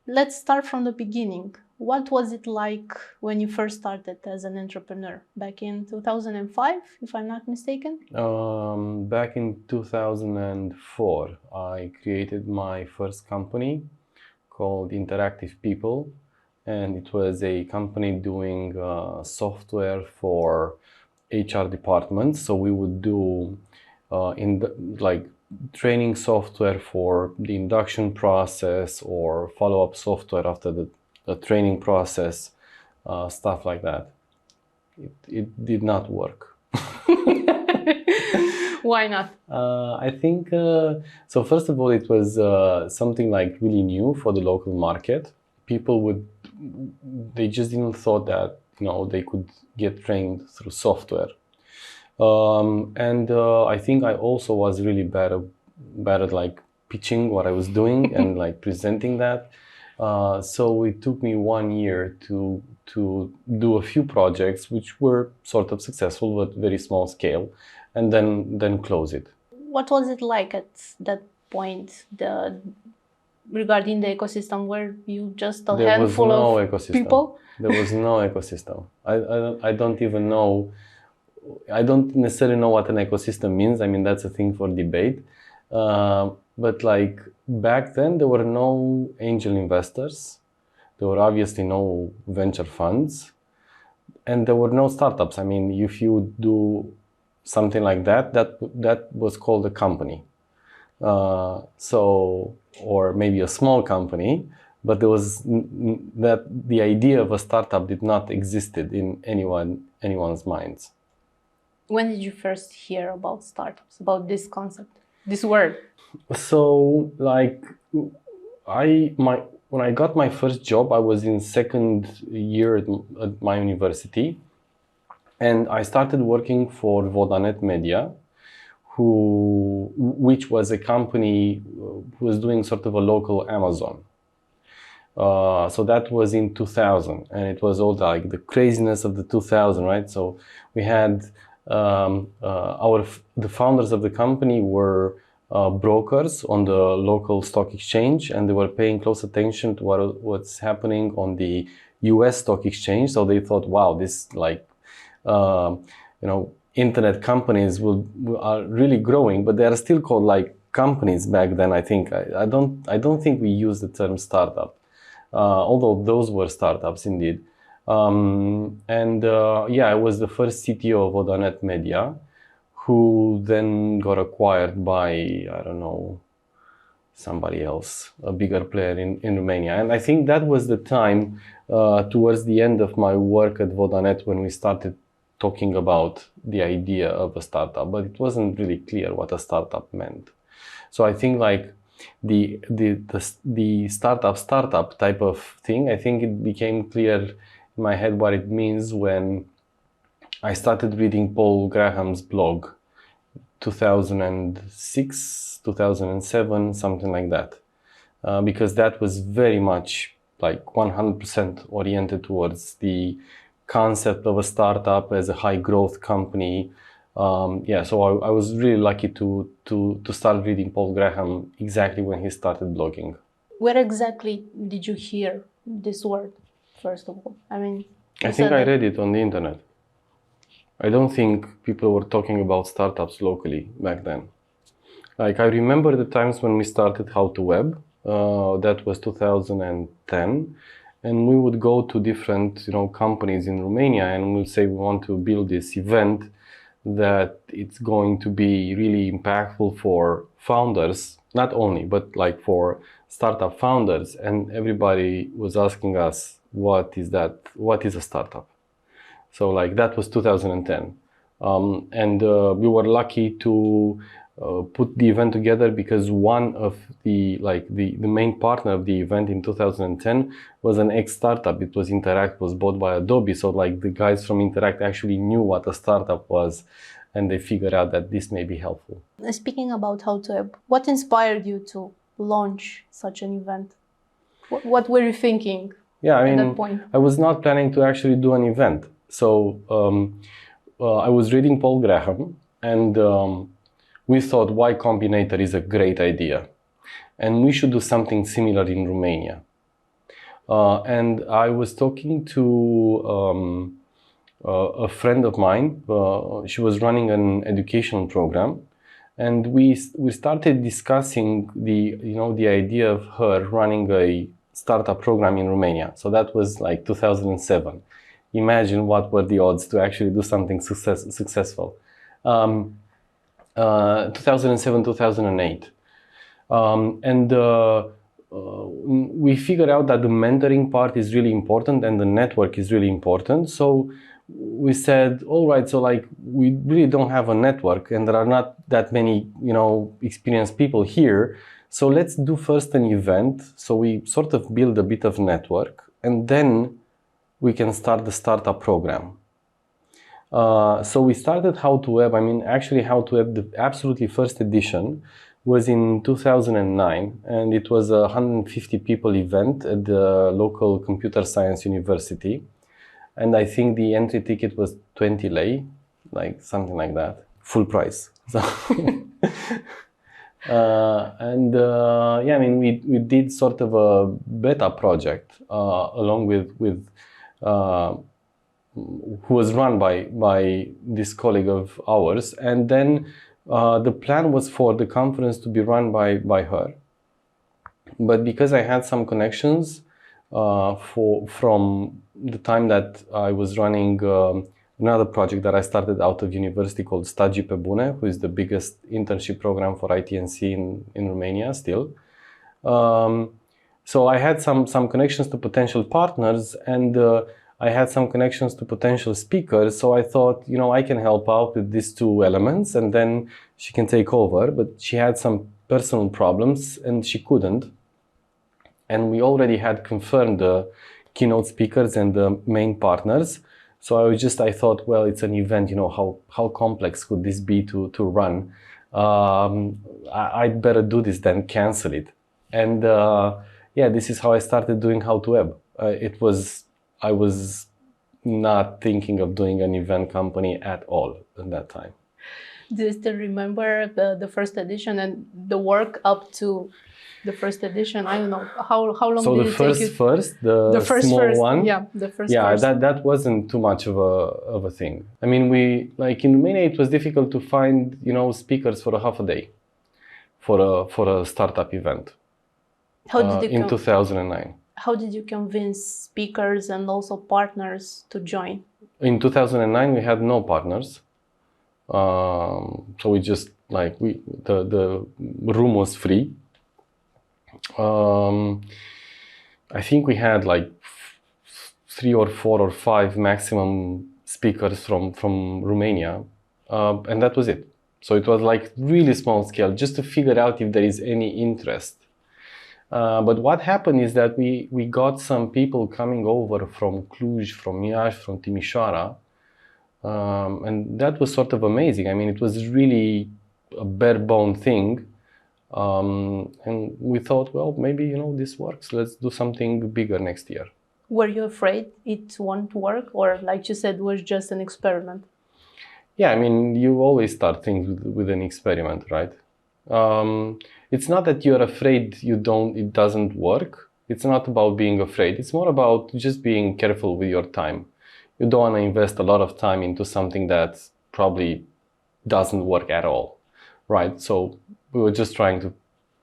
let's start from the beginning. What was it like when you first started as an entrepreneur back in 2005, if I'm not mistaken? Back in 2004, I created my first company called Interactive People, and it was a company doing software for HR departments. So we would do training software for the induction process or follow-up software after the training process, stuff like that. It did not work. Why not? I think so. First of all, it was something like really new for the local market. They just didn't thought that they could get trained through software. And I think I also was really bad at like pitching what I was doing and like presenting that. So it took me 1 year to do a few projects which were sort of successful but very small scale, and then close it. What was it like at that point, regarding the ecosystem? Were you just a handful of people? There was no ecosystem. I don't even know. I don't necessarily know what an ecosystem means. I mean, that's a thing for debate. But like back then, there were no angel investors. There were obviously no venture funds, and there were no startups. I mean, if you do something like that was called a company. Or maybe a small company, but there was that the idea of a startup did not existed in anyone's minds. When did you first hear about startups, about this concept, this word? So like when I got my first job, I was in second year at my university, and I started working for Vodafone Media, which was a company who was doing sort of a local Amazon. So that was in 2000, and it was all like the craziness of the 2000, right? So we had the founders of the company were brokers on the local stock exchange, and they were paying close attention to what's happening on the US stock exchange. So they thought, wow, this internet companies are really growing, but they are still called like companies back then. I think I don't think we use the term startup, although those were startups indeed. I was the first CTO of Vodafone Media, who then got acquired by, I don't know, somebody else, a bigger player in Romania. And I think that was the time towards the end of my work at Vodafone when we started talking about the idea of a startup, but it wasn't really clear what a startup meant. So I think like the startup type of thing, I think it became clear in my head what it means when I started reading Paul Graham's blog, 2006, 2007, something like that, because that was very much like 100% oriented towards the concept of a startup as a high growth company. So I was really lucky to start reading Paul Graham exactly when he started blogging. Where exactly did you hear this word, first of all? I mean, I think I read it on the internet. I don't think people were talking about startups locally back then. Like I remember the times when we started How to Web, that was 2010. And we would go to different, companies in Romania, and we'd say we want to build this event that it's going to be really impactful for founders, not only, but like for startup founders. And everybody was asking us, what is that? What is a startup? So like that was 2010. We were lucky to put the event together because one of the main partner of the event in 2010 was an ex-startup. It was Interact, was bought by Adobe. So like the guys from Interact actually knew what a startup was, and they figured out that this may be helpful. Speaking about How to Web, what inspired you to launch such an event? What were you thinking at that point? I was not planning to actually do an event. So I was reading Paul Graham, and we thought Y Combinator is a great idea, and we should do something similar in Romania. And I was talking to a friend of mine. She was running an educational program, and we started discussing the idea of her running a startup program in Romania. So that was like 2007. Imagine what were the odds to actually do something successful. 2007, 2008. And we figured out that the mentoring part is really important and the network is really important. So we said, all right, so like we really don't have a network and there are not that many, experienced people here. So let's do first an event. So we sort of build a bit of network and then we can start the startup program. So we started How to Web. Actually How to Web, the absolutely first edition was in 2009, and it was a 150 people event at the local computer science university. And I think the entry ticket was 20 lei, like something like that, full price. So we did sort of a beta project along with who was run by this colleague of ours, and then the plan was for the conference to be run by her. But because I had some connections from the time that I was running another project that I started out of university called Stagii pe Bune, who is the biggest internship program for IT&C in Romania still. So I had some connections to potential partners, and I had some connections to potential speakers. So I thought, I can help out with these two elements and then she can take over. But she had some personal problems and she couldn't. And we already had confirmed the keynote speakers and the main partners. So I thought, well, it's an event, how complex could this be to run? I'd better do this than cancel it. And this is how I started doing How to Web. I was not thinking of doing an event company at all at that time. Do you still remember the first edition and the work up to the first edition? I don't know how long so did it take you? The first small one. Yeah, the first. Yeah, that wasn't too much of a thing. We like in Romania it was difficult to find speakers for a half a day for a startup event. How did in 2009? How did you convince speakers and also partners to join? In 2009 we had no partners. So we just the room was free. I think we had 3 or 4 or 5 maximum speakers from Romania, and that was it. So it was really small scale, just to figure out if there is any interest. But what happened is that we got some people coming over from Cluj, from Iași, from Timișoara, and that was sort of amazing. It was really a bare bone thing. And we thought, well, maybe, this works. Let's do something bigger next year. Were you afraid it won't work? Or like you said, it was just an experiment? Yeah, you always start things with an experiment, right? It's not that you're afraid it doesn't work. It's not about being afraid. It's more about just being careful with your time. You don't want to invest a lot of time into something that probably doesn't work at all, right? So we were just trying to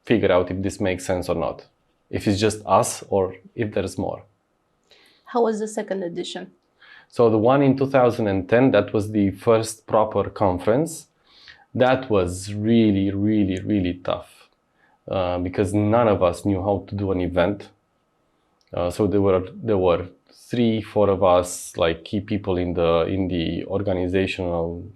figure out if this makes sense or not. If it's just us or if there's more. How was the second edition? So the one in 2010, that was the first proper conference. That was really, really, really tough because none of us knew how to do an event. So there were 3-4 of us, key people in the organization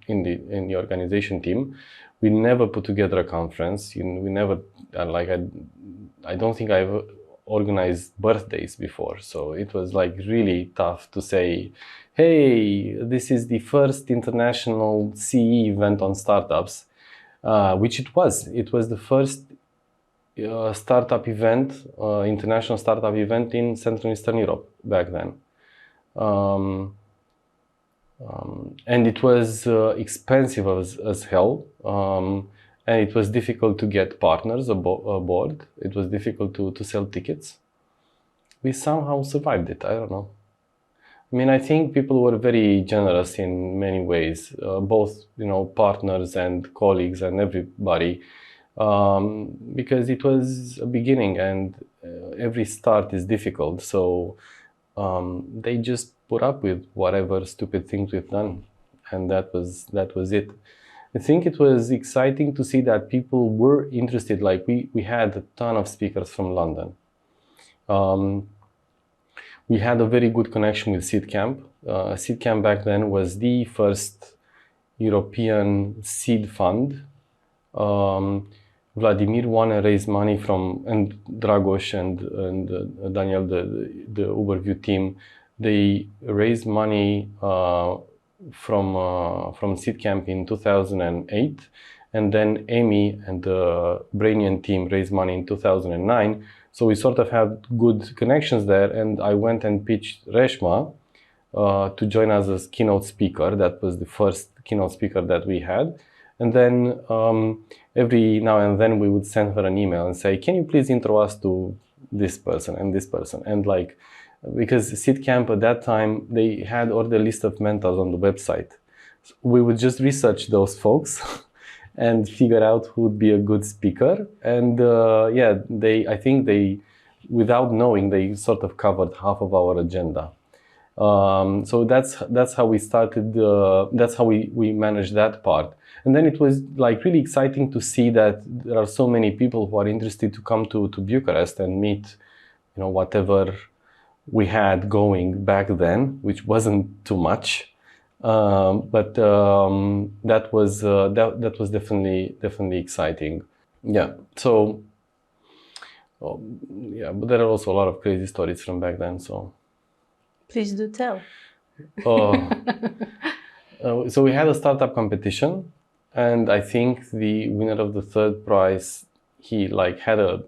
team. We never put together a conference. We never I don't think I've organized birthdays before. So it was really tough to say, hey, this is the first international CE event on startups, which it was. It was the first startup event, international startup event in Central and Eastern Europe back then. And it was expensive as hell. And it was difficult to get partners aboard. It was difficult to sell tickets. we somehow survived it. I don't know. I mean, I think people were very generous in many ways, both, partners and colleagues and everybody, because it was a beginning and every start is difficult. So they just put up with whatever stupid things we've done, and that was it. I think it was exciting to see that people were interested. Like we had a ton of speakers from London. We had a very good connection with SeedCamp. SeedCamp back then was the first European seed fund. Vladimir won and raised money from, and Dragos and Daniel, the Overview team, they raised money from SeedCamp in 2008, and then Amy and the Brainian team raised money in 2009. So we sort of had good connections there, and I went and pitched Reshma to join us as keynote speaker. That was the first keynote speaker that we had. And then every now and then we would send her an email and say, can you please intro us to this person and this person? And like, because SeedCamp at that time, they had all the list of mentors on the website. So we would just research those folks and figure out who would be a good speaker. And I think they, without knowing, they sort of covered half of our agenda. So that's how we started. That's how we managed that part. And then it was like really exciting to see that there are so many people who are interested to come to Bucharest and meet, whatever we had going back then, which wasn't too much. But that was definitely exciting. Yeah. So but there are also a lot of crazy stories from back then. So please do tell. So we had a startup competition, and I think the winner of the third prize, he had a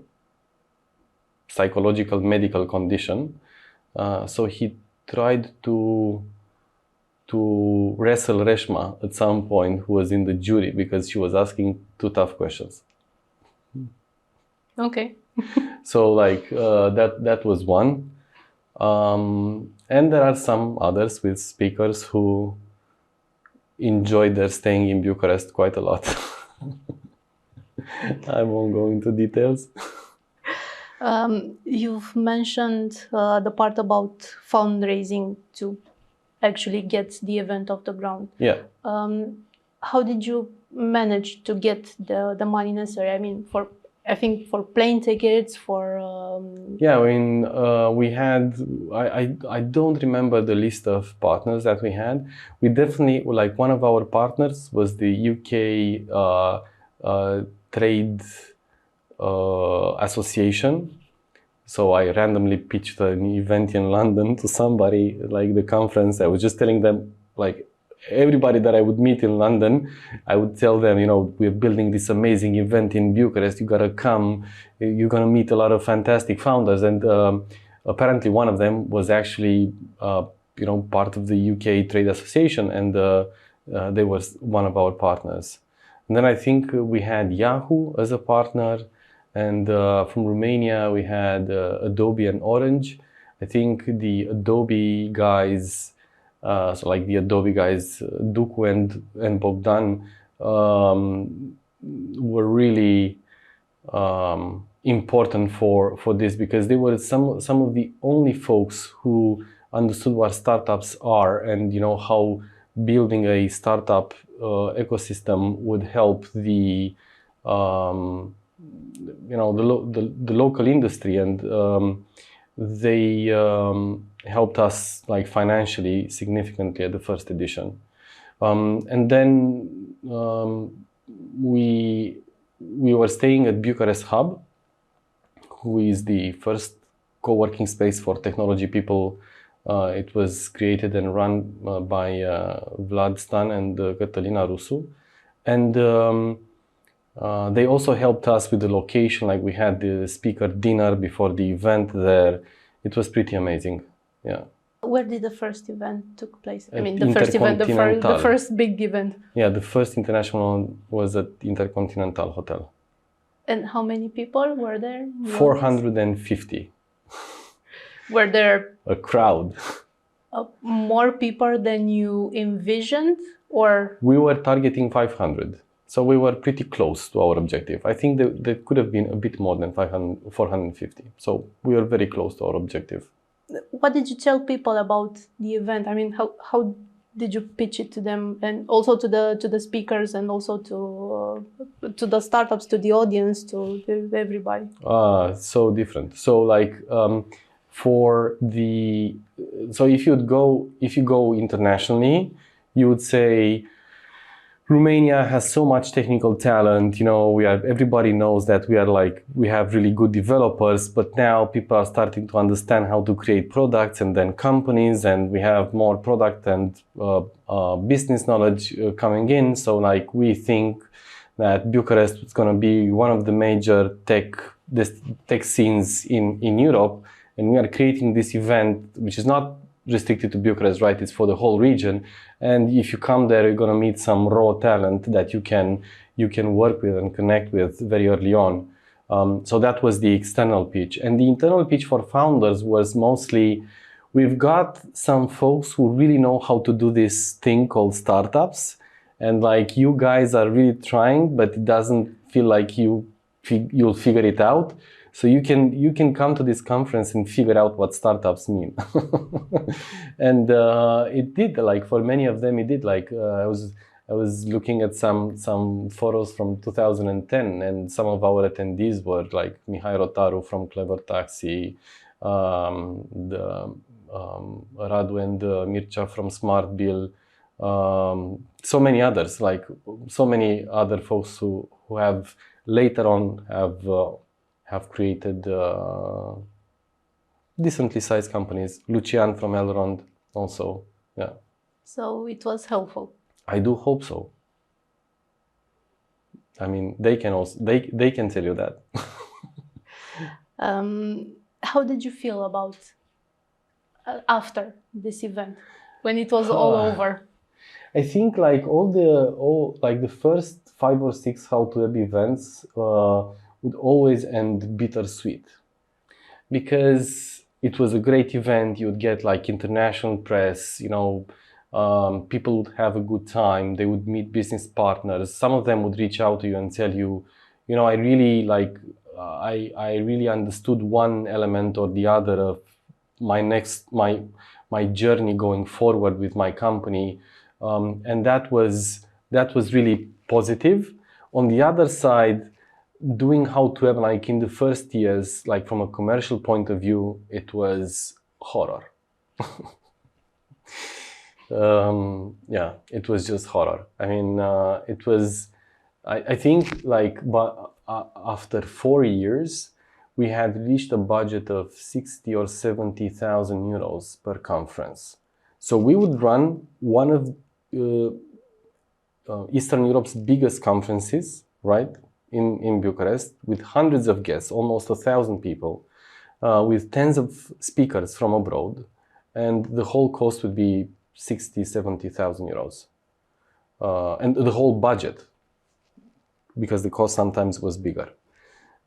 psychological medical condition. So he tried to wrestle Reshma at some point, who was in the jury, because she was asking too tough questions. Okay. So that was one. And there are some others with speakers who enjoyed their staying in Bucharest quite a lot. I won't go into details. You've mentioned the part about fundraising to actually get the event off the ground. Yeah. How did you manage to get the money necessary? I mean, for plane tickets, for... Yeah, I mean, we had... I don't remember the list of partners that we had. We definitely... one of our partners was the UK Trade Association. So I randomly pitched an event in London to somebody, the conference. I was just telling them, everybody that I would meet in London, I would tell them, we're building this amazing event in Bucharest. You gotta come. You're gonna meet a lot of fantastic founders. And apparently one of them was actually, part of the UK Trade Association, and they were one of our partners. And then I think we had Yahoo as a partner. And from Romania, we had Adobe and Orange. I think the Adobe guys, the Adobe guys, Ducu and Bogdan, were really important for this, because they were some of the only folks who understood what startups are, and how building a startup ecosystem would help the the local industry, and they helped us financially significantly at the first edition. And then we were staying at Bucharest Hub, who is the first co-working space for technology people. It was created and run by Vlad Stan and Cătălina Rusu. And they also helped us with the location. We had the speaker dinner before the event there. It was pretty amazing. Yeah. Where did the first event took place? I mean, the first event, the first big event. Yeah, the first international one was at Intercontinental Hotel. And how many people were there? 450. Were there a crowd. More people than you envisioned, or? We were targeting 500. So we were pretty close to our objective. I think there could have been a bit more than 450. So we were very close to our objective. What did you tell people about the event? I mean, how did you pitch it to them, and also to the speakers, and also to the startups, to the audience, to everybody? So different. So like so if you go internationally, you would say Romania has so much technical talent. You know, everybody knows that we have really good developers, but now people are starting to understand how to create products and then companies, and we have more product and business knowledge coming in. So like we think that Bucharest is going to be one of the major tech scenes in Europe, and we are creating this event, which is not restricted to Bucharest, right? It's for the whole region. And if you come there, you're going to meet some raw talent that you can work with and connect with very early on. So that was the external pitch. And the internal pitch for founders was mostly, we've got some folks who really know how to do this thing called startups. And like, you guys are really trying, but it doesn't feel like you'll figure it out. So you can come to this conference and figure out what startups mean. And it did, like for many of them, it did. Like I was looking at some photos from 2010, and some of our attendees were like Mihai Rotaru from Clever Taxi, Radu and Mircea from Smart Bill, so many others, like so many other folks who have later on have created decently sized companies. Lucian from Elrond also, yeah. So it was helpful. I do hope so. I mean, they can tell you that. How did you feel about after this event, when it was all over? I think like like the first 5 or 6 How to Web events would always end bittersweet, because it was a great event. You would get like international press, you know, people would have a good time. They would meet business partners. Some of them would reach out to you and tell you, you know, I really like, I really understood one element or the other of my journey going forward with my company, and that was really positive. On the other side, doing How to Web, like in the first years, like from a commercial point of view, it was horror. Yeah, it was just horror. I mean, it was, I think like, but after 4 years, we had reached a budget of 60 or 70,000 euros per conference. So we would run one of Eastern Europe's biggest conferences, right? In Bucharest, with hundreds of guests, almost 1,000 people, with tens of speakers from abroad, and the whole cost would be 60, 70,000 euros. And the whole budget, because the cost sometimes was bigger.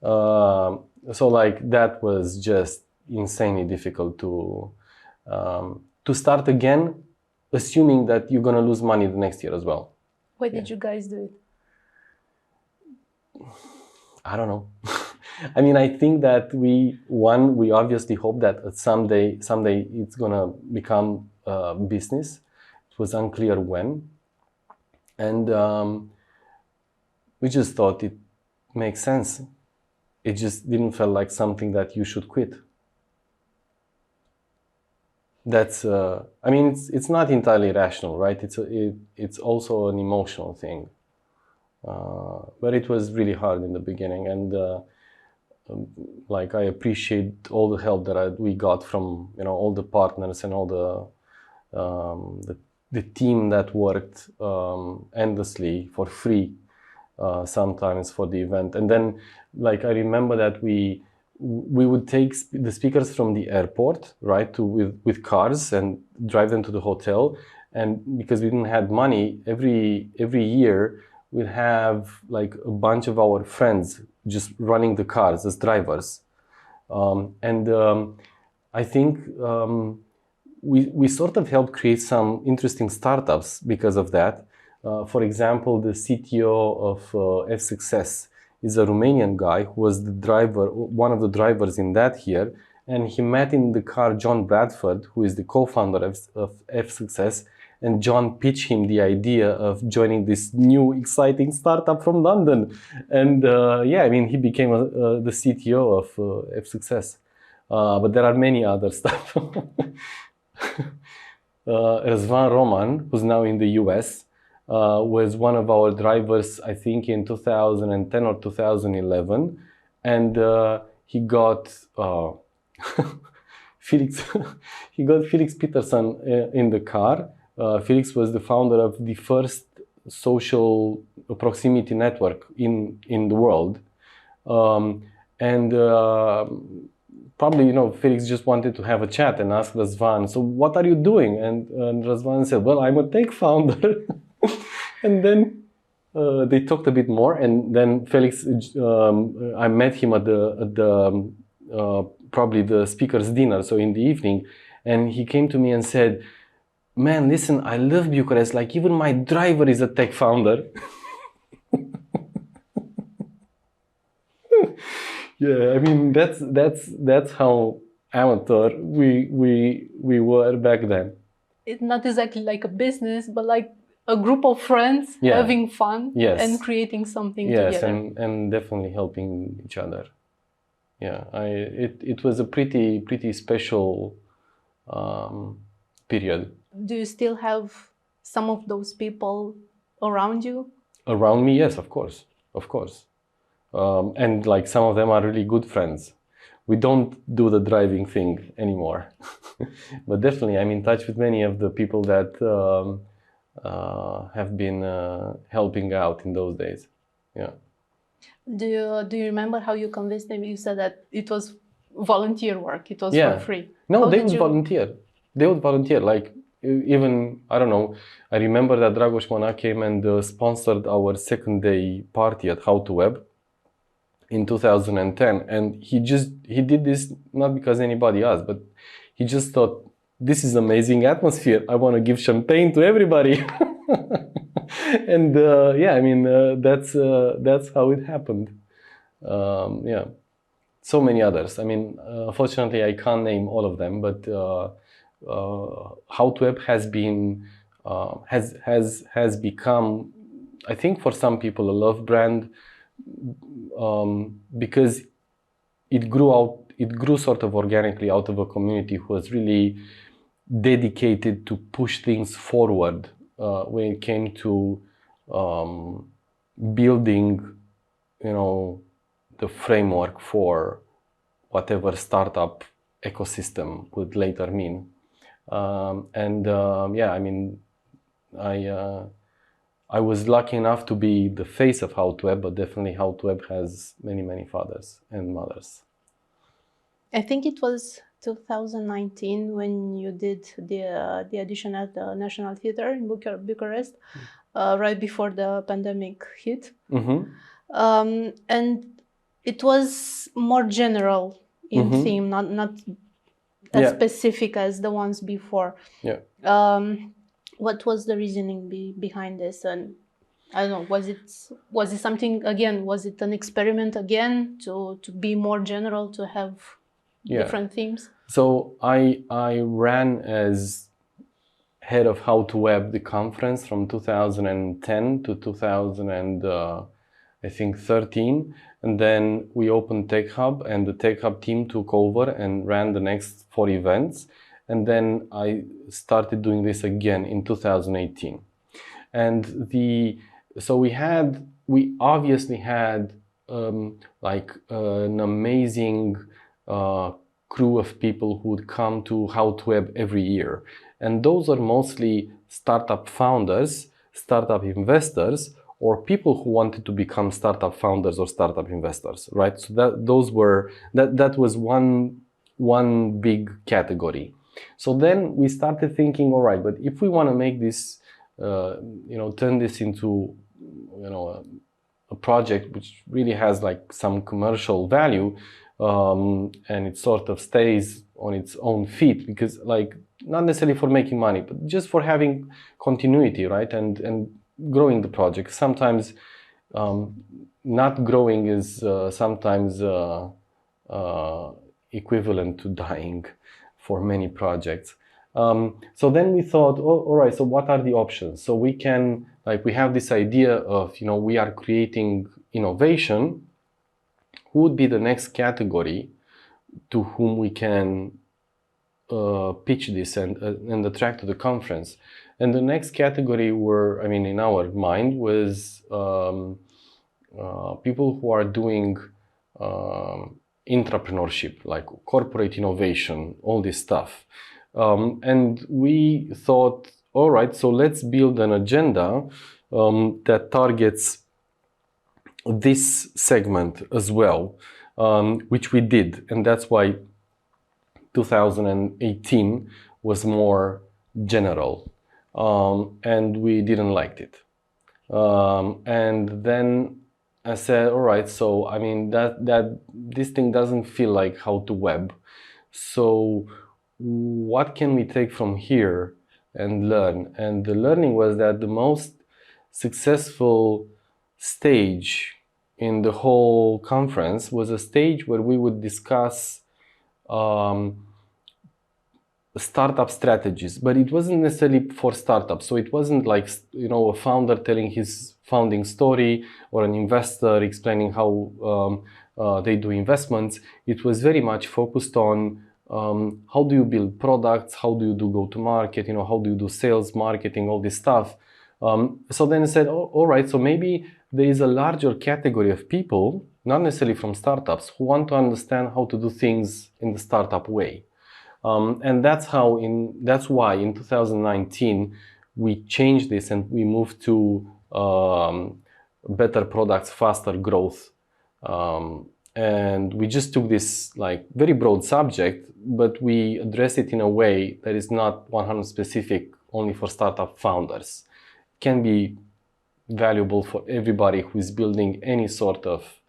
So like that was just insanely difficult to start again, assuming that you're gonna lose money the next year as well. Why did you guys do it? I don't know. I mean, I think that we obviously hope that someday it's gonna become business. It was unclear when, and we just thought it makes sense. It just didn't feel like something that you should quit. That's I mean, it's not entirely rational, right? It's also an emotional thing. But it was really hard in the beginning, and like I appreciate all the help that we got from, you know, all the partners and all the team that worked endlessly for free sometimes for the event. And then, like, I remember that we would take the speakers from the airport, right, with cars and drive them to the hotel. And because we didn't have money, every year we'd have like a bunch of our friends just running the cars as drivers. I think we sort of helped create some interesting startups because of that. For example, the CTO of F-Success is a Romanian guy who was the driver, one of the drivers in that here, and he met in the car John Bradford, who is the co-founder of F-Success, and John pitched him the idea of joining this new exciting startup from London. And yeah, I mean, he became the CTO of F-Success. But there are many other stuff. Răzvan Roman, who's now in the US, was one of our drivers, I think, in 2010 or 2011. And he got Felix, he got Felix Peterson in the car. Felix was the founder of the first social proximity network in the world. And probably, Felix just wanted to have a chat and ask Razvan, so what are you doing? And Razvan said, well, I'm a tech founder. And then they talked a bit more. And then Felix, I met him at the probably the speaker's dinner, so in the evening. And he came to me and said, man, listen, I love Bucharest. Like, even my driver is a tech founder. Yeah, I mean, that's how amateur we were back then. It's not exactly like a business, but like a group of friends having fun and creating something together. Yes, and definitely helping each other. Yeah, it was a pretty special period. Do you still have some of those people around you? Around me, yes, of course. And like some of them are really good friends. We don't do the driving thing anymore. But definitely I'm in touch with many of the people that have been helping out in those days. Yeah. Do you remember how you convinced them? You said that it was volunteer work. It was for free. No, they would volunteer. They would volunteer. Like, even, I don't know, I remember that Dragoș Mona came and sponsored our second day party at How to Web in 2010. And he did this not because anybody asked, but he just thought, this is amazing atmosphere. I want to give champagne to everybody. And yeah, I mean, that's how it happened. Yeah, so many others. I mean, fortunately, I can't name all of them, but How to Web has been has become, I think, for some people, a love brand, because it grew sort of organically out of a community who was really dedicated to push things forward when it came to building, the framework for whatever startup ecosystem would later mean. Yeah, I mean, I was lucky enough to be the face of How to Web, but definitely How to Web has many fathers and mothers. I think it was 2019 when you did the audition at the National Theatre in Bucharest, right before the pandemic hit. Mm-hmm. And it was more general in theme, not as specific as the ones before. Yeah. What was the reasoning behind this? And I don't know, was it something, again, was it an experiment again to be more general, to have different themes? So I ran as head of How to Web, the conference, from 2010 to 2013. And then we opened Tech Hub, and the Tech Hub team took over and ran the next 4 events. And then I started doing this again in 2018. And so we obviously had like an amazing crew of people who would come to How to Web every year. And those are mostly startup founders, startup investors, or people who wanted to become startup founders or startup investors, right? So that was one big category. So then we started thinking, all right, but if we want to make this, turn this into, a project which really has like some commercial value, and it sort of stays on its own feet, because like not necessarily for making money, but just for having continuity, right? And growing the project. Sometimes not growing is sometimes equivalent to dying for many projects. So then we thought, oh, all right, so what are the options? So we can, like, we have this idea of, you know, we are creating innovation. Who would be the next category to whom we can pitch this and attract to the conference? And the next category were, I mean, in our mind was people who are doing entrepreneurship, like corporate innovation, all this stuff. And we thought, all right, so let's build an agenda that targets this segment as well, which we did. And that's why 2018 was more general, and we didn't like it. And then I said, all right, so I mean that this thing doesn't feel like how to web. So what can we take from here and learn? And the learning was that the most successful stage in the whole conference was a stage where we would discuss startup strategies, but it wasn't necessarily for startups. So it wasn't like, you know, a founder telling his founding story or an investor explaining how they do investments. It was very much focused on how do you build products, how do you do go-to-market, you know, how do you do sales, marketing, all this stuff. So then I said, oh, all right, so maybe there is a larger category of people, not necessarily from startups, who want to understand how to do things in the startup way. And that's why in 2019 we changed this and we moved to better products, faster growth. And we just took this like very broad subject, but we address it in a way that is not 100% specific only for startup founders. It can be valuable for everybody who is building any sort of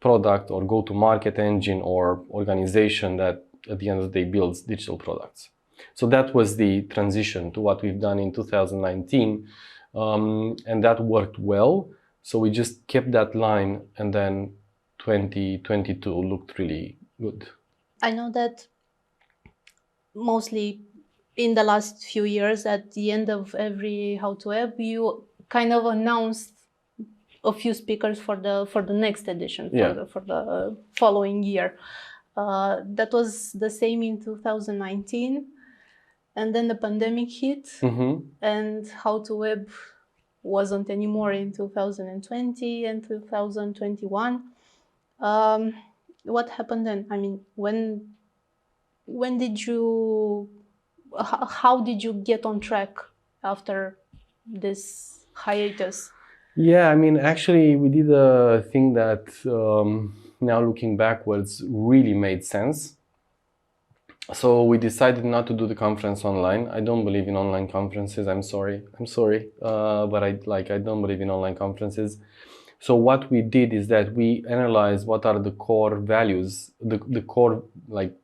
product or go-to-market engine or organization that at the end of the day builds digital products. So that was the transition to what we've done in 2019, and that worked well. So we just kept that line, and then 2022 looked really good. I know that mostly in the last few years, at the end of every How to Web, you kind of announced a few speakers for the next edition, for the following year. That was the same in 2019, and then the pandemic hit, and How to Web wasn't anymore in 2020 and 2021. What happened then? I mean, when did you, how did you get on track after this hiatus? Yeah, I mean, actually, we did a thing that now looking backwards really made sense. So we decided not to do the conference online. I don't believe in online conferences. I'm sorry, but I don't believe in online conferences. So what we did is that we analyzed what are the core values, the core like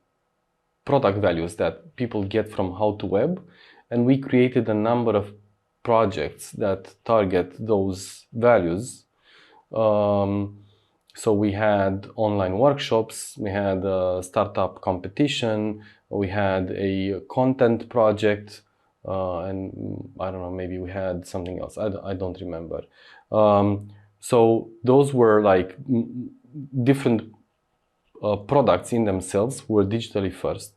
product values that people get from How to Web, and we created a number of projects that target those values. So we had online workshops, we had a startup competition, we had a content project, and I don't know, maybe we had something else. I don't remember. So those were like different products in themselves, were digitally first.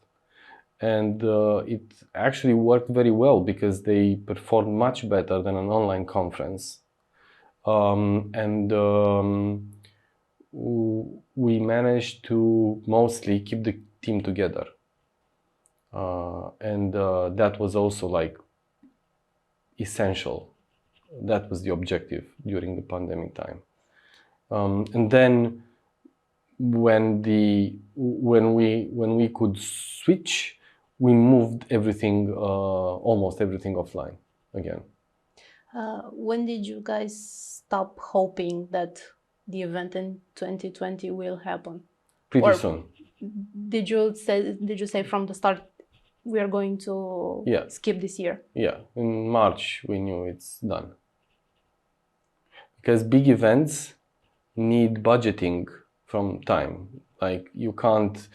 And it actually worked very well because they performed much better than an online conference. We managed to mostly keep the team together. That was also like essential. That was the objective during the pandemic time. And then when we could switch, we moved everything, almost everything offline again. When did you guys stop hoping that the event in 2020 will happen? Pretty soon. did you say from the start we are going to skip this year? Yeah, in March we knew it's done. Because big events need budgeting from time. Like you can't,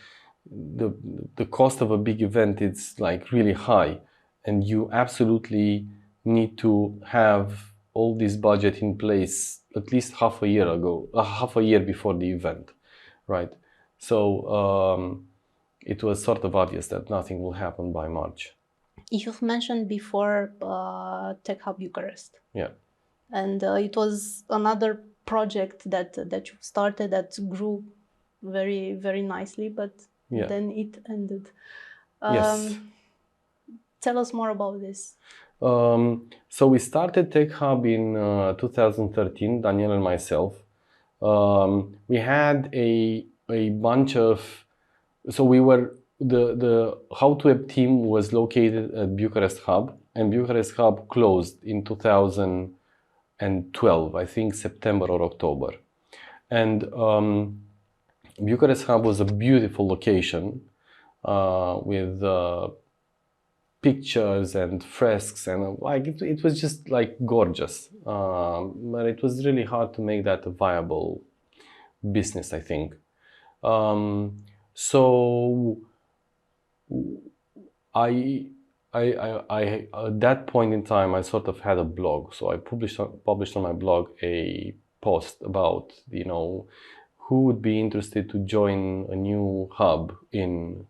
the cost of a big event is like really high, and you absolutely need to have all this budget in place at least half a year before the event, right? So it was sort of obvious that nothing will happen by March. You've mentioned before Tech Hub Bucharest. Yeah. And it was another project that you started that grew very, very nicely, but then it ended. Yes. Tell us more about this. So we started Tech Hub in 2013, Daniel and myself. We had a bunch of, so we were, the How to Web team was located at Bucharest Hub, and Bucharest Hub closed in 2012, I think September or October. And Bucharest Hub was a beautiful location with pictures and fresks, and like it was just like gorgeous, but it was really hard to make that a viable business, I think. So I at that point in time I sort of had a blog, so I published on my blog a post about, you know, who would be interested to join a new hub in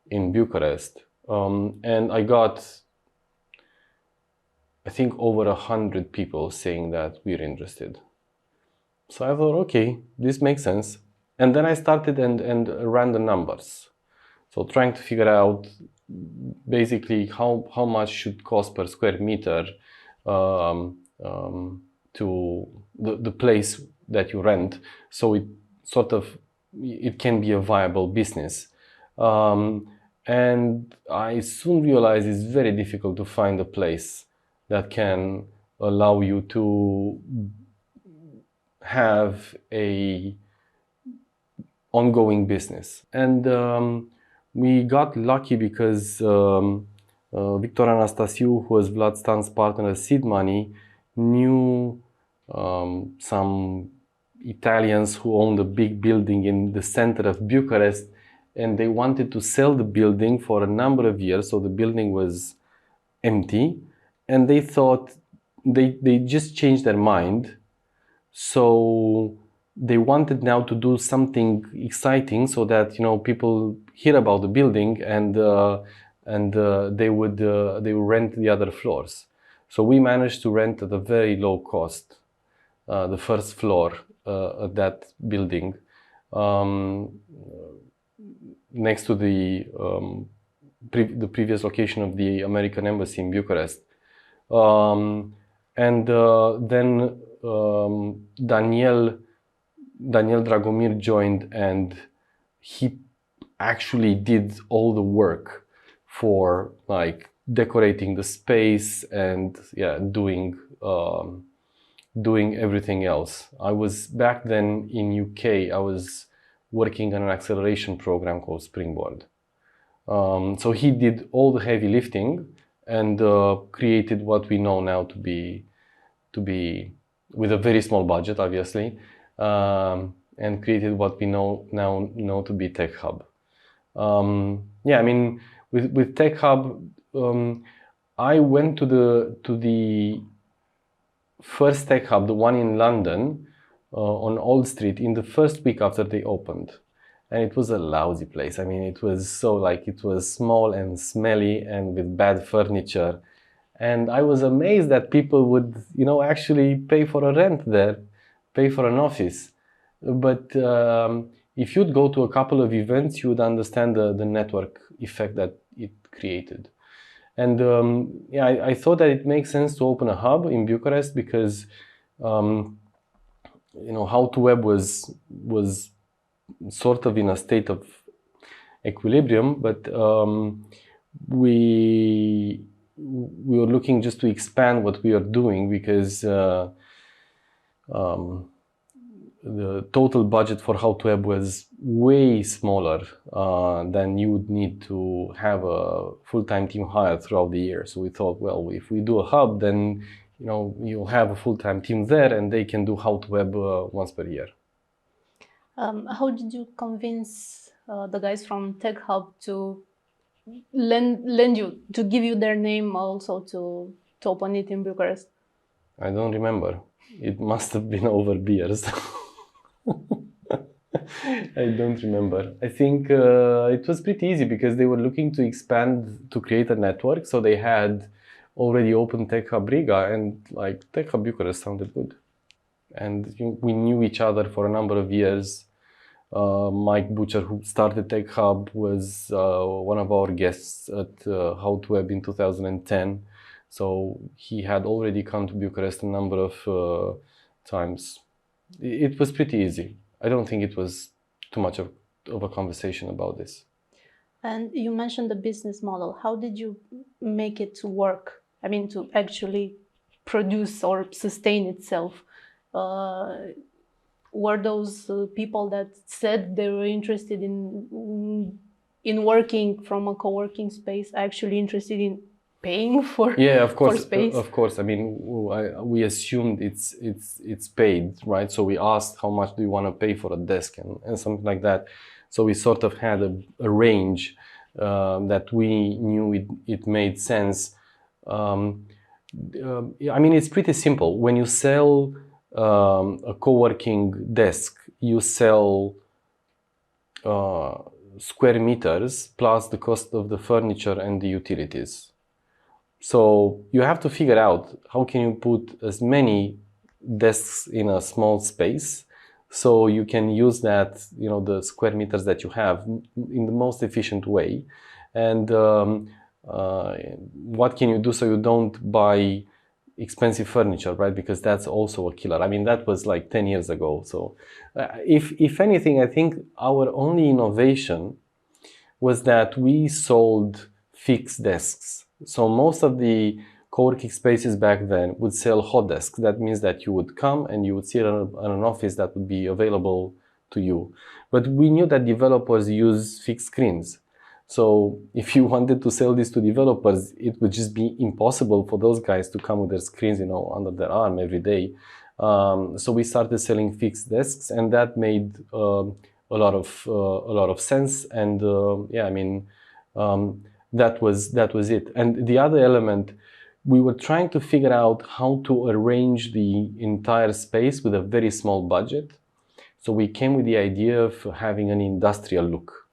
Bucharest. And I got, I think, over 100 people saying that we're interested. So I thought, okay, this makes sense. And then I started and ran the numbers. So trying to figure out basically how much should cost per square meter to the place that you rent, so it sort of, it can be a viable business. And I soon realized it's very difficult to find a place that can allow you to have a ongoing business. And we got lucky because Victor Anastasiou, who was Vlad Stan's partner at Seed Money, knew some Italians who owned a big building in the center of Bucharest, and they wanted to sell the building for a number of years, so the building was empty, and they thought they just changed their mind, so they wanted now to do something exciting so that, you know, people hear about the building and they would rent the other floors. So we managed to rent at a very low cost the first floor at that building, next to the previous location of the American Embassy in Bucharest. And then Daniel Dragomir joined, and he actually did all the work for like decorating the space and doing everything else. I was back then in UK. I was working on an acceleration program called Springboard. So he did all the heavy lifting and created what we know now to be with a very small budget, obviously, and created what we now know to be Tech Hub. I mean, with Tech Hub, I went to the first Tech Hub, the one in London, on Old Street, in the first week after they opened. And it was a lousy place. I mean, it was small and smelly and with bad furniture. And I was amazed that people would, you know, actually pay for a rent there, pay for an office. But if you'd go to a couple of events, you would understand the network effect that it created. And I thought that it makes sense to open a hub in Bucharest because, you know, How to Web was sort of in a state of equilibrium, but we were looking just to expand what we are doing because the total budget for How to Web was way smaller than you would need to have a full-time team hired throughout the year. So we thought, well, if we do a hub, then you'll have a full-time team there, and they can do How to Web once per year. How did you convince the guys from Tech Hub to lend you, to give you their name also to open it in Bucharest? I don't remember. It must have been over beers. I don't remember. I think it was pretty easy because they were looking to expand, to create a network. So they had already opened Tech Hub Riga, and like Tech Hub Bucharest sounded good. And we knew each other for a number of years. Mike Butcher, who started Tech Hub, was one of our guests at How to Web in 2010. So he had already come to Bucharest a number of times. It was pretty easy. I don't think it was too much of a conversation about this. And you mentioned the business model. How did you make it to work? I mean, to actually produce or sustain itself? Were those people that said they were interested in working from a co-working space actually interested in paying for for space? Of course. I mean, we assumed it's paid, right? So we asked how much do you want to pay for a desk and something like that. So we sort of had a range that we knew it made sense. I mean, it's pretty simple. When you sell a co-working desk, you sell square meters plus the cost of the furniture and the utilities. So you have to figure out how can you put as many desks in a small space so you can use that, the square meters that you have in the most efficient way. And what can you do so you don't buy expensive furniture, right? Because that's also a killer. I mean, that was like 10 years ago. So if anything, I think our only innovation was that we sold fixed desks. So most of the co-working spaces back then would sell hot desks. That means that you would come and you would sit in an office that would be available to you. But we knew that developers use fixed screens. So if you wanted to sell this to developers, it would just be impossible for those guys to come with their screens, under their arm every day. So we started selling fixed desks, and that made a lot of sense. And that was it. And the other element, we were trying to figure out how to arrange the entire space with a very small budget. So we came with the idea of having an industrial look,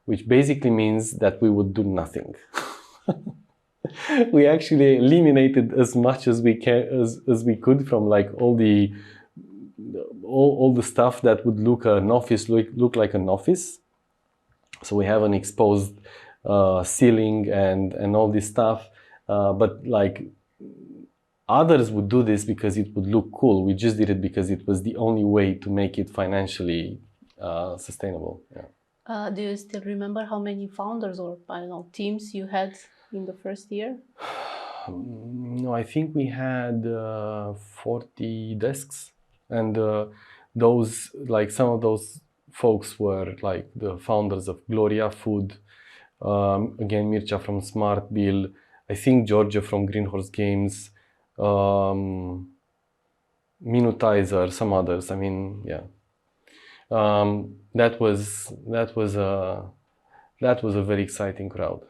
which basically means that we would do nothing. We actually eliminated as much as we could from like all the stuff that would look like an office. So we have an exposed ceiling and all this stuff, but like others would do this because it would look cool. We just did it because it was the only way to make it financially sustainable. Yeah. Do you still remember how many founders or teams you had in the first year? No, I think we had 40 desks, and some of those folks were like the founders of Gloria Food. Again, Mircea from Smart Bill, I think Georgia from Green Horse Games, Minutizer, some others. I mean, yeah. That was a very exciting crowd.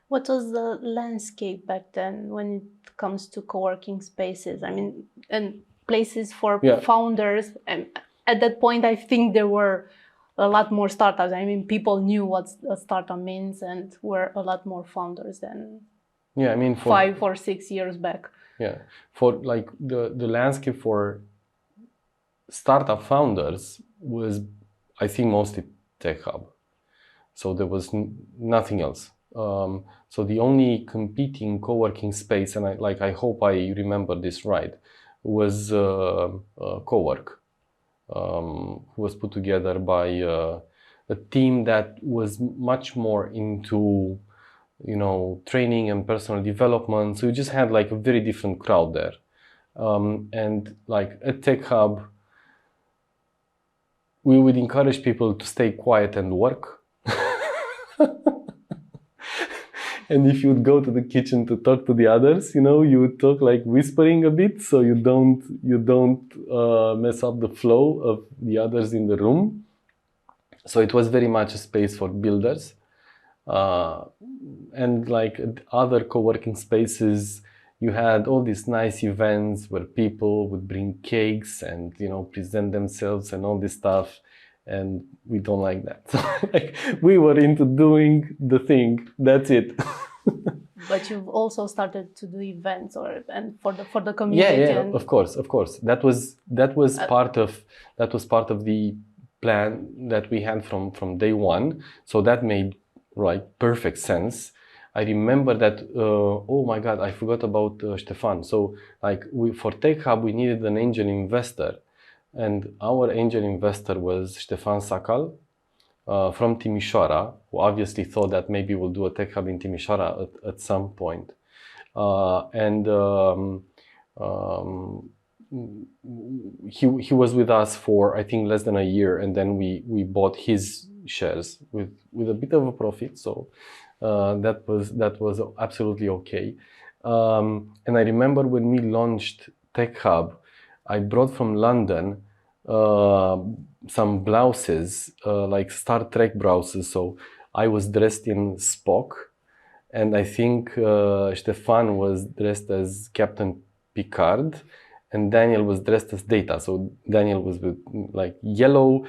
What was the landscape back then when it comes to co-working spaces? I mean, and places for founders. And at that point, I think there were a lot more startups. I mean, people knew what a startup means and were a lot more founders than 5 or 6 years back. Yeah, for like the landscape for startup founders was, I think, mostly Tech Hub. So there was nothing else. So the only competing co-working space, and I hope I remember this right, was Co-work, who was put together by a team that was much more into training and personal development. So you just had like a very different crowd there. And like at Tech Hub, we would encourage people to stay quiet and work. And if you would go to the kitchen to talk to the others, you would talk like whispering a bit, so you don't mess up the flow of the others in the room. So it was very much a space for builders. And like other co-working spaces, you had all these nice events where people would bring cakes and present themselves and all this stuff, and we don't like that. So like, we were into doing the thing. That's it. But you've also started to do events and for the community. Yeah, of course. That was part of the plan that we had from day one. So that made perfect sense. I remember that. Oh my God, I forgot about Stefan. So for Tech Hub, we needed an angel investor, and our angel investor was Stefan Sakal from Timișoara, who obviously thought that maybe we'll do a Tech Hub in Timișoara at some point. He was with us for I think less than a year, and then we bought his shares with a bit of a profit. So that was absolutely okay. And I remember when we launched Tech Hub, I brought from London some blouses, like Star Trek blouses. So I was dressed in Spock, and I think Stefan was dressed as Captain Picard, and Daniel was dressed as Data. So Daniel was with like yellow,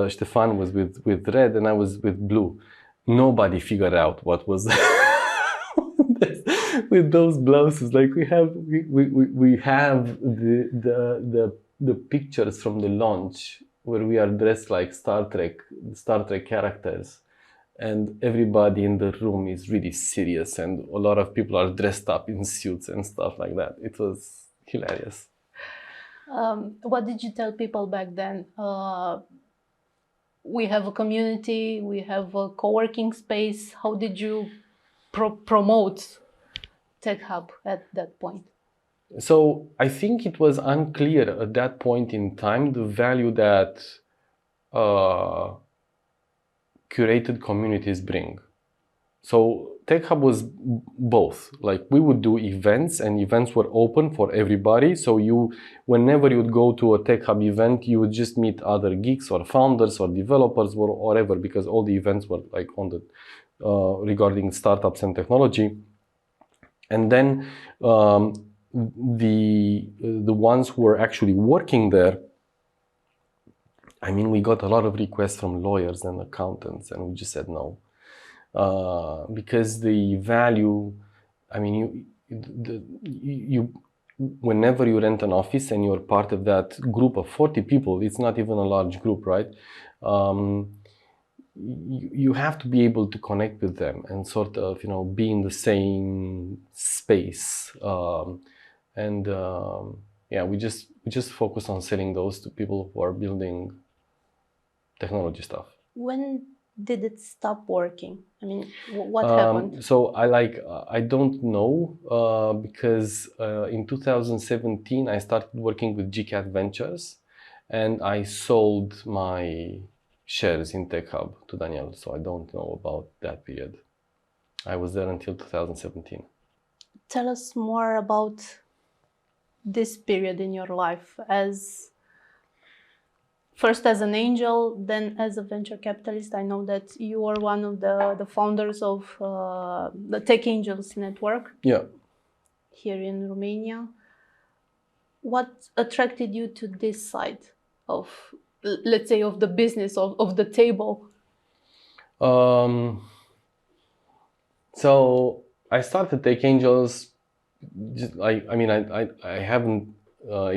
Stefan was with red, and I was with blue. Nobody figured out what was with those blouses. Like we have the pictures from the launch where we are dressed like Star Trek characters, and everybody in the room is really serious, and a lot of people are dressed up in suits and stuff like that. It was hilarious. What did you tell people back then? We have a community, we have a co-working space. How did you promote Tech Hub at that point? So I think it was unclear at that point in time the value that curated communities bring. So Tech Hub was both. Like we would do events, and events were open for everybody. So whenever you would go to a Tech Hub event, you would just meet other geeks or founders or developers or whatever, because all the events were like on the regarding startups and technology. And then the ones who were actually working there, I mean, we got a lot of requests from lawyers and accountants, and we just said no. Because the value, I mean, whenever you rent an office and you're part of that group of 40 people, it's not even a large group, right? You have to be able to connect with them and sort of, be in the same space. We just focus on selling those to people who are building technology stuff. When did it stop working? I mean, what happened? So I don't know, because in 2017 I started working with Gecad Ventures, and I sold my shares in Tech Hub to Daniel. So I don't know about that period. I was there until 2017. Tell us more about this period in your life, first as an angel, then as a venture capitalist. I know that you are one of the founders of the Tech Angels Network. Yeah. Here in Romania. What attracted you to this side of, let's say, of the business, of the table? So I started Tech Angels. I haven't.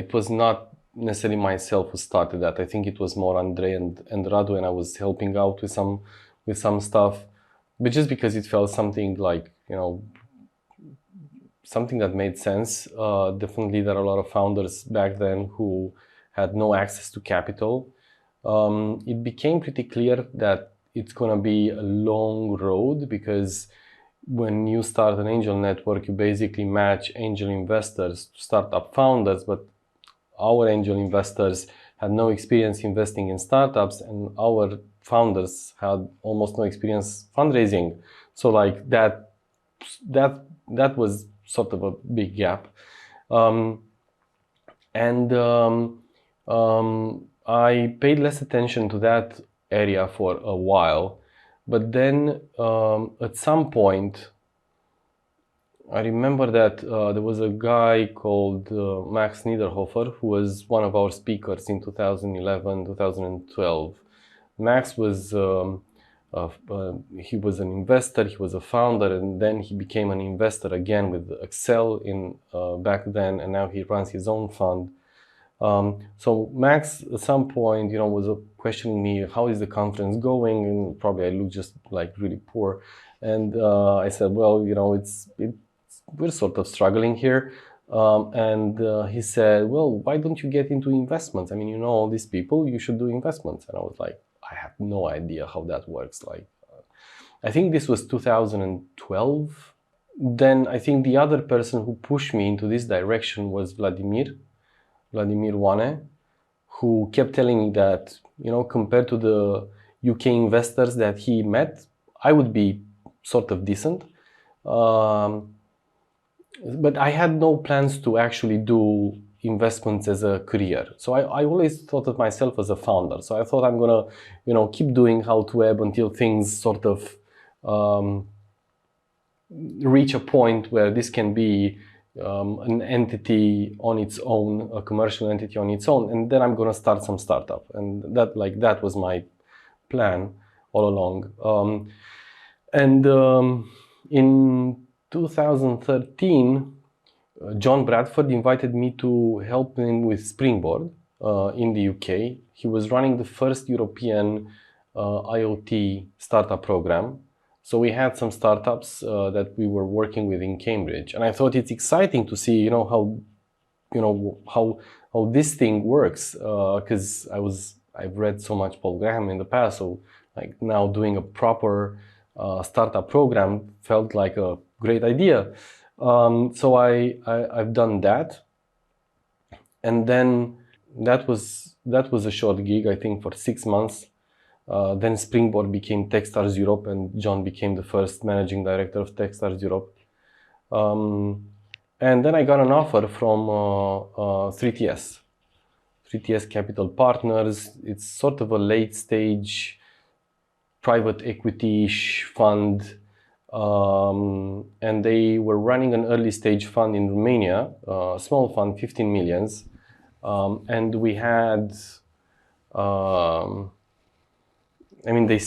It was not necessarily myself who started that. I think it was more Andrei and Radu, and I was helping out with some stuff, but just because it felt something like, something that made sense. Definitely there are a lot of founders back then who had no access to capital. It became pretty clear that it's going to be a long road, because when you start an angel network, you basically match angel investors to startup founders, but our angel investors had no experience investing in startups, and our founders had almost no experience fundraising. So like that was sort of a big gap. I paid less attention to that area for a while, but then at some point I remember that there was a guy called Max Niederhofer, who was one of our speakers in 2011, 2012. Max was he was an investor, he was a founder, and then he became an investor again with Excel in back then, and now he runs his own fund. So Max at some point, was questioning me, how is the conference going? And probably I look just like really poor. And I said, well, we're sort of struggling here. He said, well, why don't you get into investments? I mean, you know all these people, you should do investments. And I was like, I have no idea how that works. I think this was 2012. Then I think the other person who pushed me into this direction was Vladimir Wane, who kept telling me that, compared to the UK investors that he met, I would be sort of decent. But I had no plans to actually do investments as a career. So I always thought of myself as a founder. So I thought I'm gonna, keep doing How to Web until things sort of reach a point where this can be an entity on its own, a commercial entity on its own, and then I'm gonna start some startup. And that was my plan all along. In 2013, John Bradford invited me to help him with Springboard in the UK. He was running the first European IoT startup program. So we had some startups that we were working with in Cambridge, and I thought it's exciting to see, how this thing works, because I've read so much Paul Graham in the past. So like now doing a proper startup program felt like a great idea. So I've done that, and then that was a short gig, I think, for 6 months. Then Springboard became Techstars Europe, and John became the first managing director of Techstars Europe. And then I got an offer from 3TS Capital Partners. It's sort of a late stage private equity-ish fund. And they were running an early stage fund in Romania, a small fund, 15 millions. And we had, they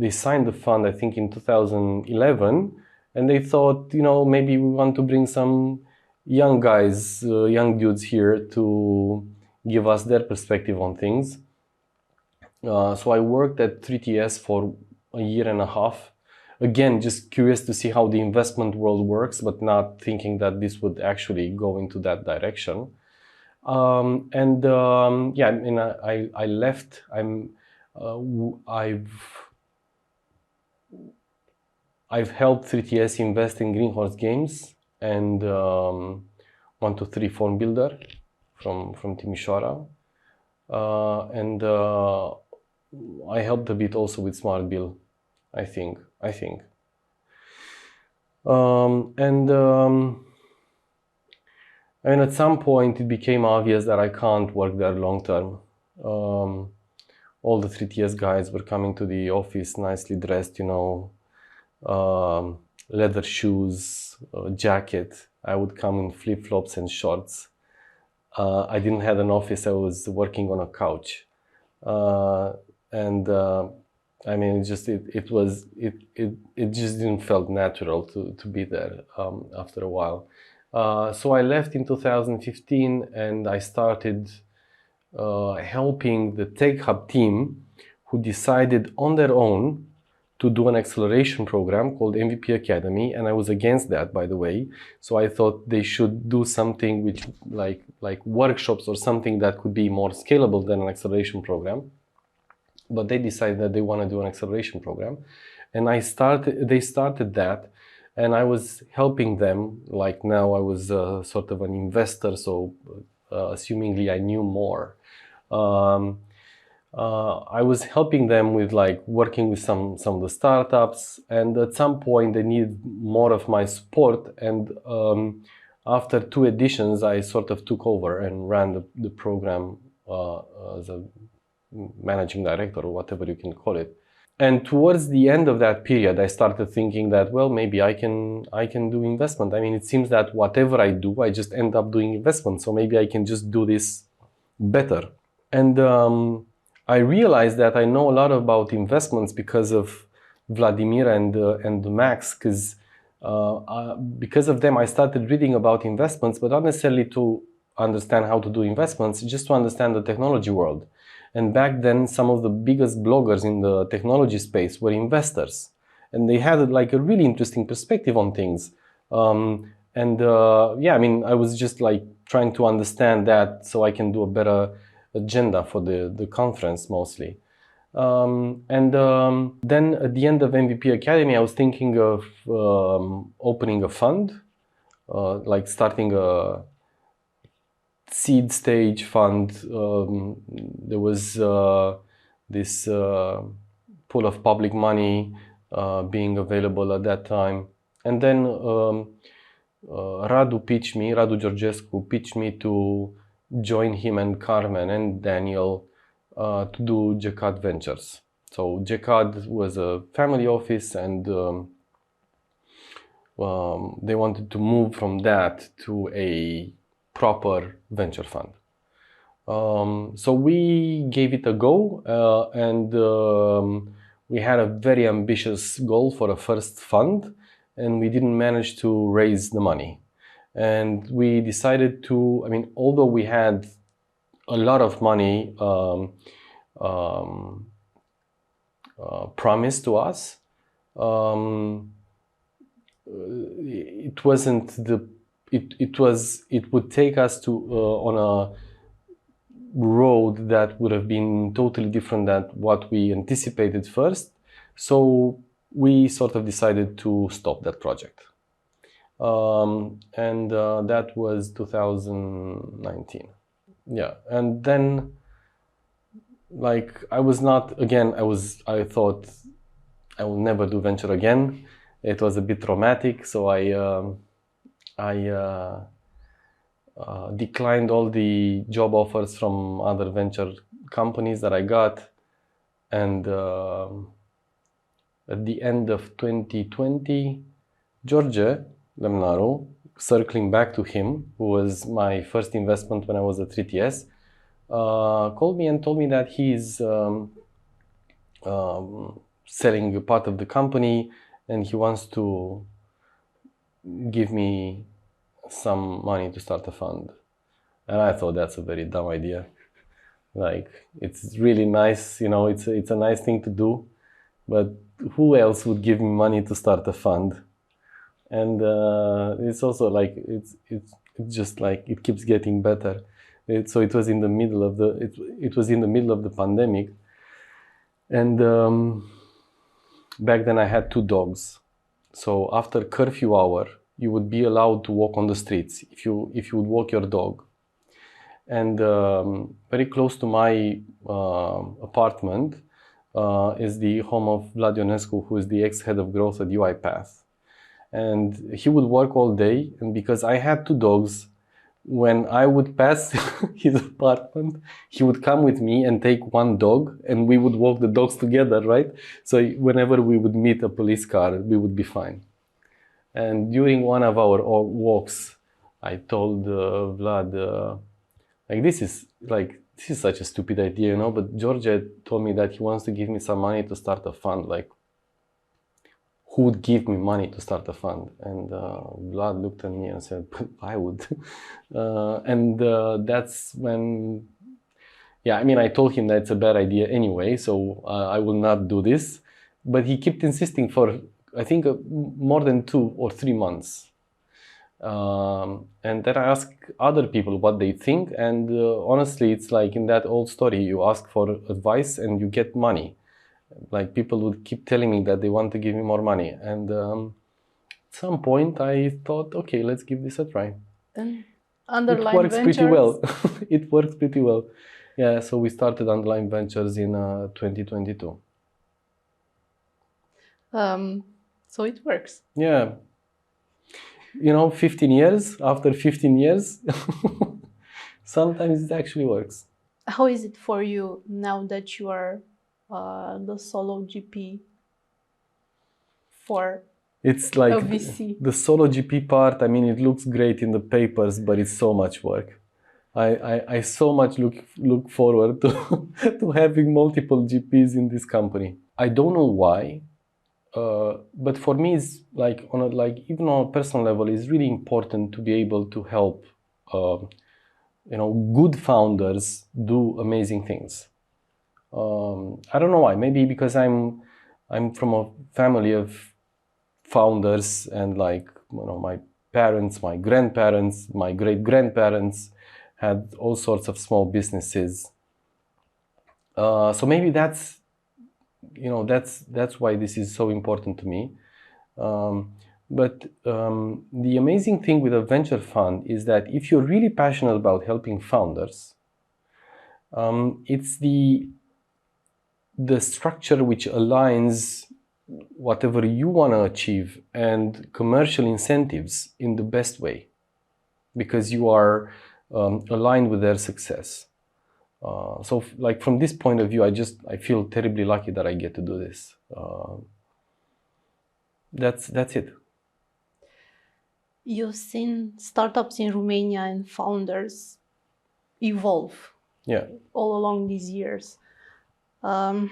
signed the fund, I think, in 2011, and they thought, maybe we want to bring some young guys, young dudes here to give us their perspective on things. So I worked at 3TS for a year and a half. Again, just curious to see how the investment world works, but not thinking that this would actually go into that direction. I left. I've helped 3TS invest in Greenhorse Games and 123 Form Builder from Timișoara, and I helped a bit also with Smart Bill, I think. At some point it became obvious that I can't work there long term. All the 3TS guys were coming to the office nicely dressed, leather shoes, jacket. I would come in flip-flops and shorts. I didn't have an office. I was working on a couch. It just didn't felt natural to be there after a while. So I left in 2015, and I started helping the Tech Hub team, who decided on their own to do an acceleration program called MVP Academy, and I was against that, by the way. So I thought they should do something which like workshops or something that could be more scalable than an acceleration program. But they decided that they want to do an acceleration program, and they started that, and I was helping them. Like now I was sort of an investor, so assumingly I knew more. I was helping them with like working with some of the startups, and at some point they needed more of my support. And after 2 editions, I sort of took over and ran the program as a managing director or whatever you can call it. And towards the end of that period, I started thinking that, well, maybe I can do investment. I mean, it seems that whatever I do, I just end up doing investment. So maybe I can just do this better. And I realized that I know a lot about investments because of Vladimir and Max, because of them I started reading about investments, but not necessarily to understand how to do investments, just to understand the technology world. And back then, some of the biggest bloggers in the technology space were investors, and they had like a really interesting perspective on things. Yeah, I mean, I was just like trying to understand that so I can do a better agenda for the conference mostly. Then at the end of MVP Academy, I was thinking of opening a fund, like starting a seed stage fund. There was this pool of public money being available at that time. And then Radu Georgescu pitched me to join him and Carmen and Daniel to do Gecad Ventures. So Gecad was a family office, and they wanted to move from that to a proper venture fund. So we gave it a go, and we had a very ambitious goal for a first fund, and we didn't manage to raise the money. And we decided to, I mean, although we had a lot of money promised to us, it wasn't the it would take us to on a road that would have been totally different than what we anticipated first. So we sort of decided to stop that project. That was 2019. Yeah, and then like I thought I will never do venture again. It was a bit traumatic, so I declined all the job offers from other venture companies that I got. And at the end of 2020, George Lemnaru, circling back to him, who was my first investment when I was at 3TS, called me and told me that he's selling a part of the company and he wants to give me some money to start a fund. And I thought that's a very dumb idea. Like, it's really nice, you know, it's a nice thing to do, but who else would give me money to start a fund? And it's also like it's just like it keeps getting better. So it was in the middle of the pandemic, and back then I had 2 dogs. So after curfew hour, you would be allowed to walk on the streets if you would walk your dog. And very close to my apartment is the home of Vlad Ionescu, who is the ex-head of growth at UiPath. And he would work all day, and because I had 2 dogs, when I would pass his apartment, he would come with me and take 1 dog, and we would walk the dogs together, right? So whenever we would meet a police car, we would be fine. And during one of our walks, I told Vlad, like, this is such a stupid idea, you know, but George told me that he wants to give me some money to start a fund. Like, who would give me money to start a fund? And Vlad looked at me and said, I would. That's when, yeah, I mean, I told him that it's a bad idea anyway, so I will not do this. But he kept insisting for, I think, more than 2 or 3 months. And then I asked other people what they think. And honestly, it's like in that old story, you ask for advice and you get money. Like, people would keep telling me that they want to give me more money. And at some point I thought, okay, let's give this a try. Then Underline It works Ventures. pretty well. It works pretty well. Yeah, so we started Underline Ventures in 2022. So it works. Yeah. 15 years, after 15 years, sometimes it actually works. How is it for you now that you are the solo GP for It's a like VC? the solo GP part, I mean, it looks great in the papers, but it's so much work. I so much look forward to, to having multiple GPs in this company. I don't know why, but for me, it's like even on a personal level, it's really important to be able to help, good founders do amazing things. I don't know why. Maybe because I'm from a family of founders, and my parents, my grandparents, my great grandparents had all sorts of small businesses. So maybe that's why this is so important to me. But the amazing thing with a venture fund is that if you're really passionate about helping founders, it's the structure which aligns whatever you want to achieve and commercial incentives in the best way, because you are aligned with their success. So from this point of view, I feel terribly lucky that I get to do this. That's it. You've seen startups in Romania and founders evolve Yeah. all along these years. How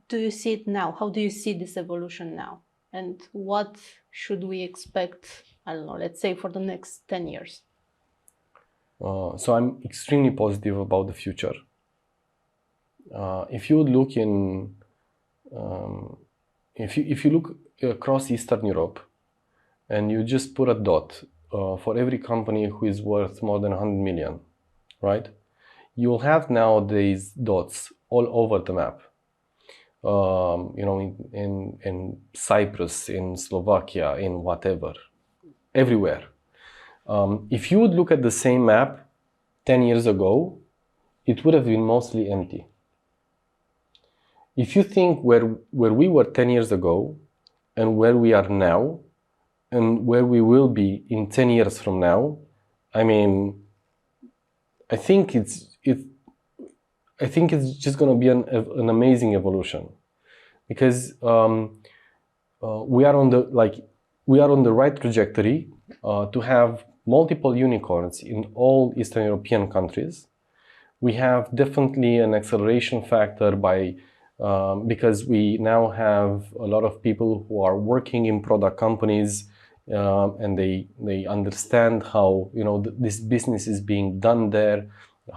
do you see it now? How do you see this evolution now? And what should we expect, I don't know, let's say for the next 10 years? So I'm extremely positive about the future. If you would look if you look across Eastern Europe, and you just put a dot for every company who is worth more than 100 million, right? You'll have nowadays dots all over the map. In Cyprus, in Slovakia, in whatever, everywhere. If you would look at the same map 10 years ago, it would have been mostly empty. If you think where we were 10 years ago and where we are now and where we will be in 10 years from now, I mean, I think it's just going to be an amazing evolution, because we are on the right trajectory to have multiple unicorns in all Eastern European countries. We have definitely an acceleration factor because we now have a lot of people who are working in product companies, and they understand how this business is being done there,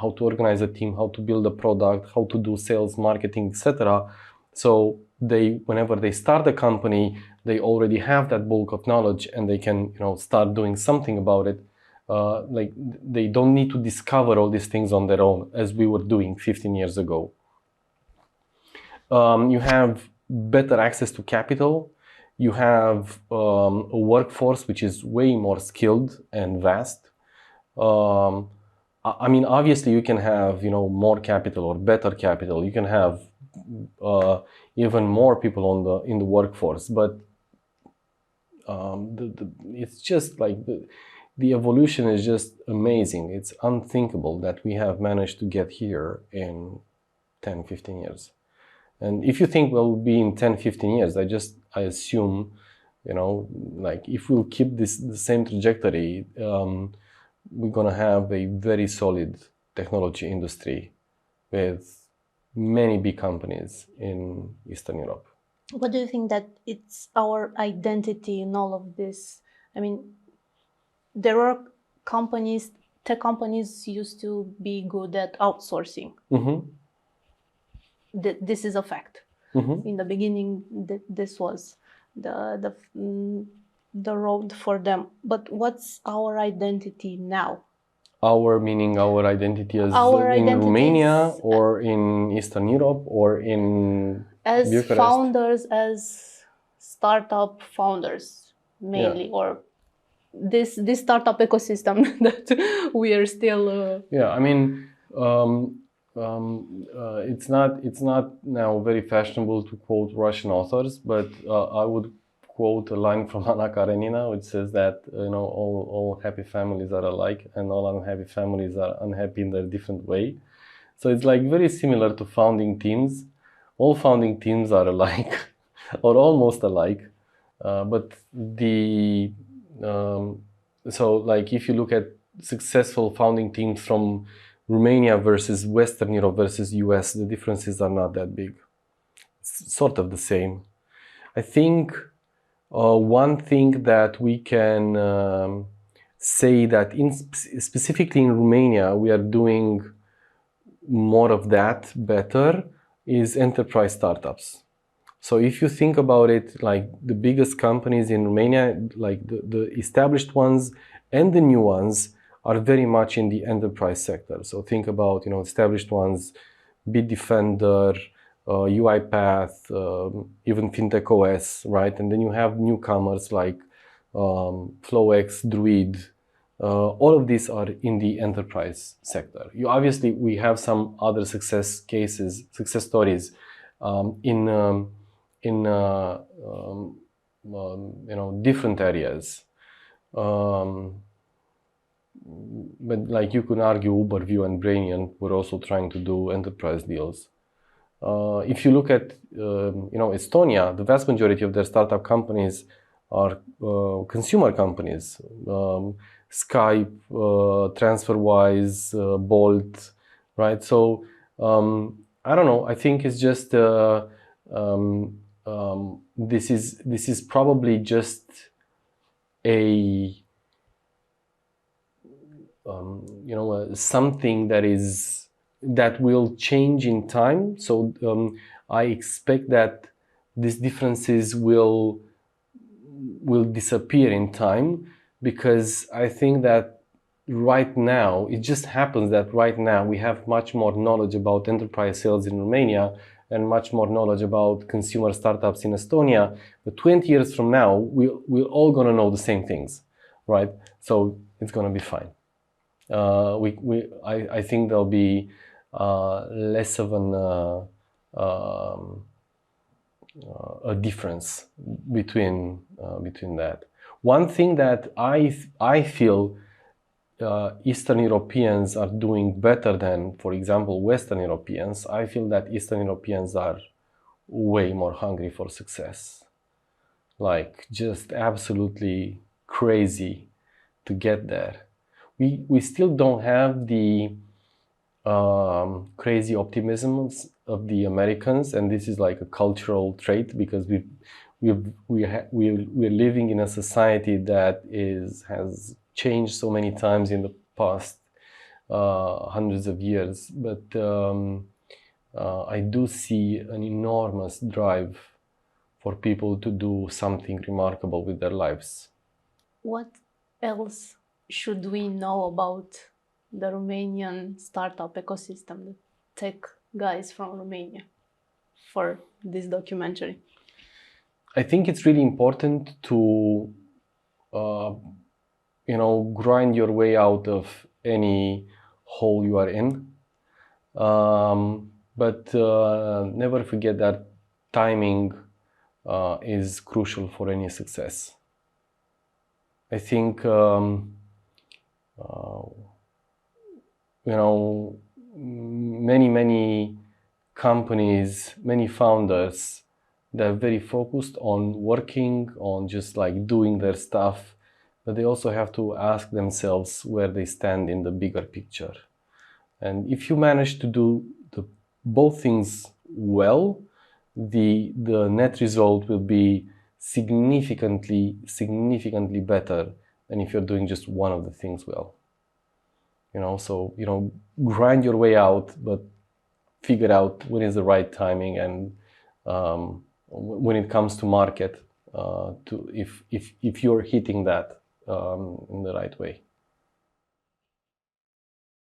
how to organize a team, how to build a product, how to do sales, marketing, etc. So whenever they start a company, they already have that bulk of knowledge, and they can start doing something about it. They don't need to discover all these things on their own, as we were doing 15 years ago. You have better access to capital. You have a workforce which is way more skilled and vast. I mean, obviously, you can have more capital or better capital. You can have even more people in the workforce, but it's just like the evolution is just amazing. It's unthinkable that we have managed to get here in 10-15 years. And if you think we'll be in 10-15 years, I assume if we'll keep the same trajectory, we're gonna have a very solid technology industry with many big companies in Eastern Europe. What do you think that it's our identity in all of this? I mean, there are tech companies used to be good at outsourcing. Mm-hmm. This is a fact. Mm-hmm. In the beginning, this was the road for them. But what's our identity now? Meaning our identity as in Romania or in Eastern Europe or in as Bucharest? Founders, as startup founders mainly, Yeah. or this startup ecosystem that we are still. Yeah, I mean, it's not now very fashionable to quote Russian authors, but I would quote a line from Anna Karenina, which says that all happy families are alike, and all unhappy families are unhappy in their different way. So it's like very similar to founding teams. All founding teams are alike, or almost alike, but so like if you look at successful founding teams from Romania versus Western Europe versus US, the differences are not that big. It's sort of the same. I think one thing that we can say that specifically in Romania we are doing more of that better is enterprise startups. So if you think about it, like the biggest companies in Romania, like the established ones and the new ones are very much in the enterprise sector. So think about, established ones, Bitdefender, UiPath, even FinTech OS, right? And then you have newcomers like FlowX, Druid. All of these are in the enterprise sector. Obviously, we have some other success stories in different areas. But like you could argue Uberview and Brainian were also trying to do enterprise deals. If you look at Estonia, the vast majority of their startup companies are consumer companies. Skype, TransferWise, Bolt, right? So I don't know. I think it's just this is probably just a something that will change in time. So I expect that these differences will disappear in time, because I think that right now, it just happens that right now we have much more knowledge about enterprise sales in Romania and much more knowledge about consumer startups in Estonia. But 20 years from now, we're all going to know the same things, right? So it's going to be fine. I think there'll be less of a difference between that. One thing that I feel Eastern Europeans are doing better than, for example, Western Europeans. I feel that Eastern Europeans are way more hungry for success, like just absolutely crazy to get there. We still don't have the crazy optimism of the Americans, and this is like a cultural trait, because we're living in a society that has changed so many times in the past hundreds of years. But I do see an enormous drive for people to do something remarkable with their lives. What else should we know about the Romanian startup ecosystem, the tech guys from Romania, for this documentary? I think it's really important to grind your way out of any hole you are in, but never forget that timing is crucial for any success. I think many companies, many founders, they're very focused on working, on just like doing their stuff, but they also have to ask themselves where they stand in the bigger picture. And if you manage to do both things well, the net result will be significantly better than if you're doing just one of the things well. So grind your way out, but figure out when is the right timing, and when it comes to market, if you're hitting that in the right way.